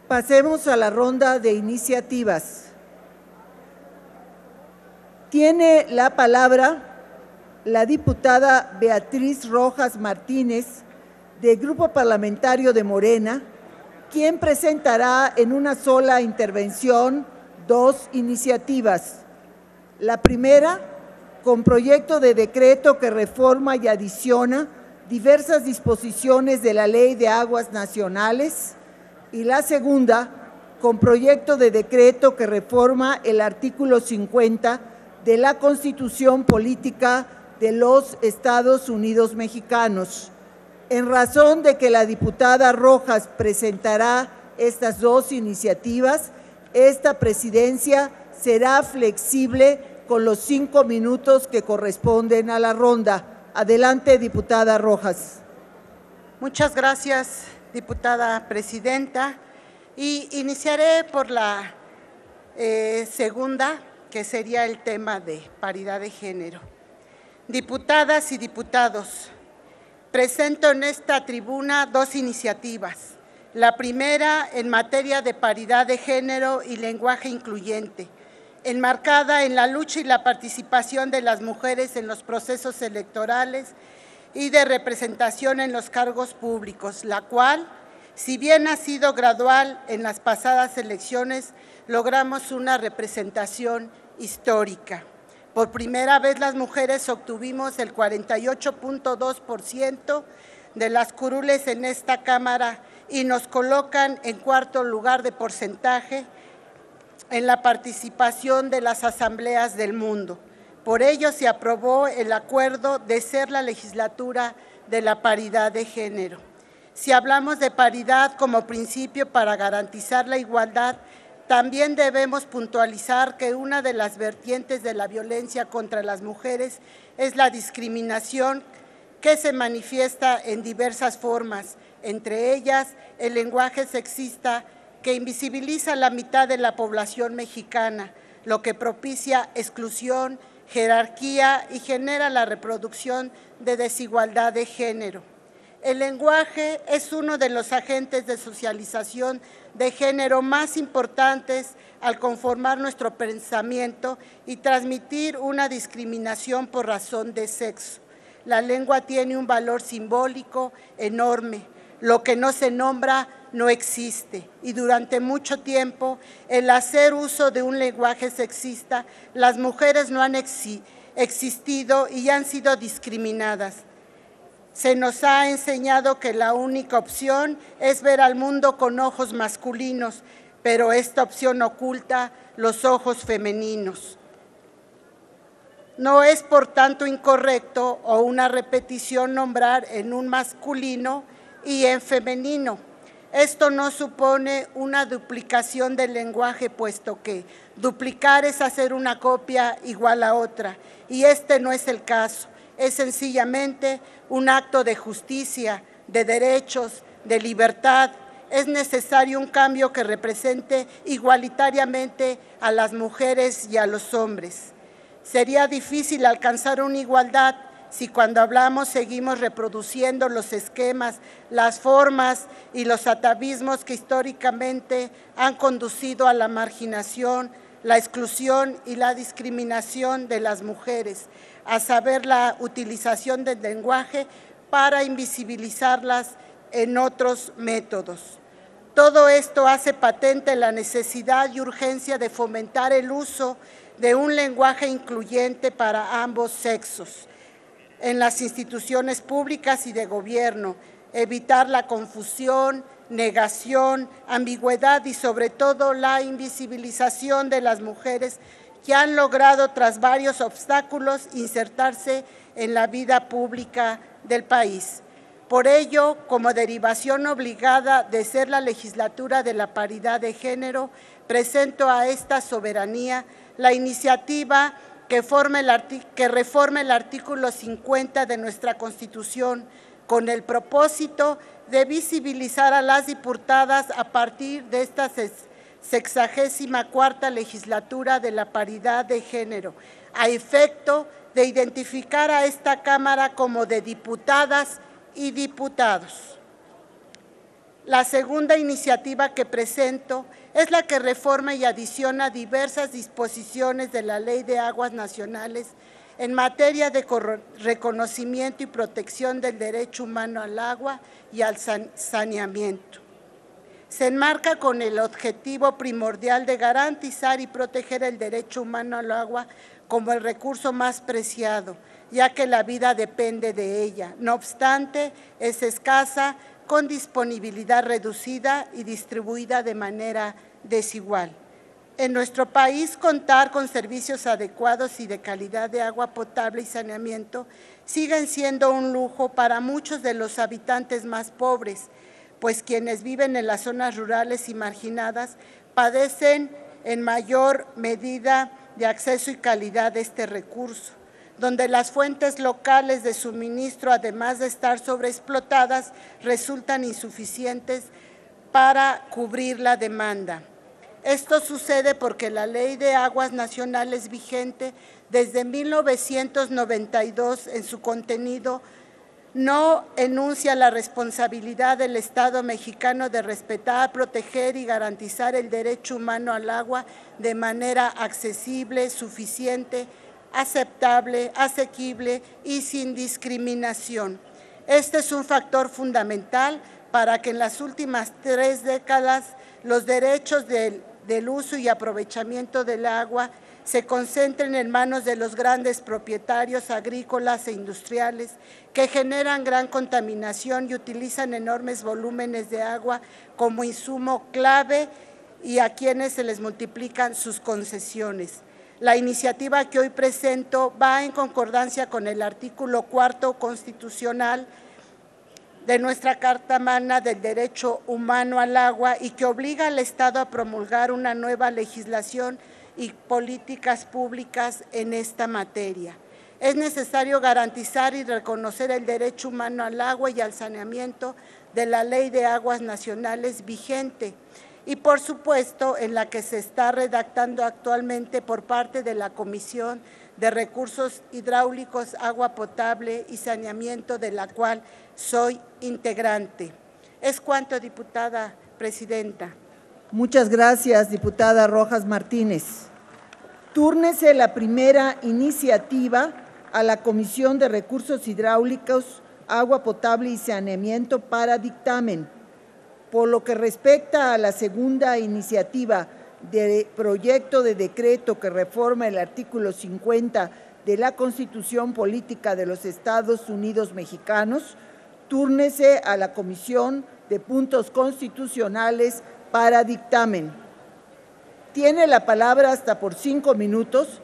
Pasemos a la ronda de iniciativas. Tiene la palabra la diputada Beatriz Rojas Martínez, del Grupo Parlamentario de Morena, quien presentará en una sola intervención 2 iniciativas. La primera, con proyecto de decreto que reforma y adiciona diversas disposiciones de la Ley de Aguas Nacionales, y la segunda, con proyecto de decreto que reforma el artículo 50 de la Constitución Política de los Estados Unidos Mexicanos. En razón de que la diputada Rojas presentará estas 2 iniciativas, esta presidencia será flexible con los 5 minutos que corresponden a la ronda. Adelante, diputada Rojas. Muchas gracias, diputada presidenta. Y iniciaré por la segunda, que sería el tema de paridad de género. Diputadas y diputados, presento en esta tribuna 2 iniciativas. La primera, en materia de paridad de género y lenguaje incluyente, enmarcada en la lucha y la participación de las mujeres en los procesos electorales y de representación en los cargos públicos, la cual, si bien ha sido gradual en las pasadas elecciones, logramos una representación histórica. Por primera vez las mujeres obtuvimos el 48.2% de las curules en esta Cámara y nos colocan en 4º lugar de porcentaje en la participación de las asambleas del mundo. Por ello se aprobó el acuerdo de ser la legislatura de la paridad de género. Si hablamos de paridad como principio para garantizar la igualdad, también debemos puntualizar que una de las vertientes de la violencia contra las mujeres es la discriminación que se manifiesta en diversas formas, entre ellas el lenguaje sexista que invisibiliza a la mitad de la población mexicana, lo que propicia exclusión, jerarquía y genera la reproducción de desigualdad de género. El lenguaje es uno de los agentes de socialización de género más importantes al conformar nuestro pensamiento y transmitir una discriminación por razón de sexo. La lengua tiene un valor simbólico enorme. Lo que no se nombra no existe, y durante mucho tiempo el hacer uso de un lenguaje sexista, las mujeres no han existido y han sido discriminadas. Se nos ha enseñado que la única opción es ver al mundo con ojos masculinos, pero esta opción oculta los ojos femeninos. No es, por tanto, incorrecto o una repetición nombrar en un masculino y en femenino. Esto no supone una duplicación del lenguaje, puesto que duplicar es hacer una copia igual a otra, y este no es el caso. Es sencillamente un acto de justicia, de derechos, de libertad. Es necesario un cambio que represente igualitariamente a las mujeres y a los hombres. Sería difícil alcanzar una igualdad si cuando hablamos seguimos reproduciendo los esquemas, las formas y los atavismos que históricamente han conducido a la marginación, la exclusión y la discriminación de las mujeres, a saber, la utilización del lenguaje para invisibilizarlas en otros métodos. Todo esto hace patente la necesidad y urgencia de fomentar el uso de un lenguaje incluyente para ambos sexos en las instituciones públicas y de gobierno, evitar la confusión, negación, ambigüedad y sobre todo la invisibilización de las mujeres que han logrado tras varios obstáculos insertarse en la vida pública del país. Por ello, como derivación obligada de ser la legislatura de la paridad de género, presento a esta soberanía la iniciativa que reforme el artículo 50 de nuestra Constitución con el propósito de visibilizar a las diputadas a partir de esta 64ª legislatura de la paridad de género, a efecto de identificar a esta Cámara como de diputadas y diputados. La segunda iniciativa que presento es la que reforma y adiciona diversas disposiciones de la Ley de Aguas Nacionales en materia de reconocimiento y protección del derecho humano al agua y al saneamiento. Se enmarca con el objetivo primordial de garantizar y proteger el derecho humano al agua como el recurso más preciado, ya que la vida depende de ella. No obstante, es escasa, con disponibilidad reducida y distribuida de manera desigual. En nuestro país, contar con servicios adecuados y de calidad de agua potable y saneamiento siguen siendo un lujo para muchos de los habitantes más pobres, pues quienes viven en las zonas rurales y marginadas padecen en mayor medida de acceso y calidad de este recurso, donde las fuentes locales de suministro, además de estar sobreexplotadas, resultan insuficientes para cubrir la demanda. Esto sucede porque la Ley de Aguas Nacionales vigente desde 1992 en su contenido no enuncia la responsabilidad del Estado mexicano de respetar, proteger y garantizar el derecho humano al agua de manera accesible, suficiente, aceptable, asequible y sin discriminación. Este es un factor fundamental para que en las últimas 3 décadas los derechos del uso y aprovechamiento del agua se concentren en manos de los grandes propietarios agrícolas e industriales que generan gran contaminación y utilizan enormes volúmenes de agua como insumo clave y a quienes se les multiplican sus concesiones. La iniciativa que hoy presento va en concordancia con el artículo 4 constitucional de nuestra Carta Magna del Derecho Humano al Agua y que obliga al Estado a promulgar una nueva legislación y políticas públicas en esta materia. Es necesario garantizar y reconocer el derecho humano al agua y al saneamiento de la Ley de Aguas Nacionales vigente y, por supuesto, en la que se está redactando actualmente por parte de la Comisión de Recursos Hidráulicos, Agua Potable y Saneamiento, de la cual soy integrante. Es cuanto, diputada presidenta. Muchas gracias, diputada Rojas Martínez. Túrnese la primera iniciativa a la Comisión de Recursos Hidráulicos, Agua Potable y Saneamiento para dictamen. Por lo que respecta a la segunda iniciativa de proyecto de decreto que reforma el artículo 50 de la Constitución Política de los Estados Unidos Mexicanos, túrnese a la Comisión de Puntos Constitucionales para dictamen. Tiene la palabra hasta por 5 minutos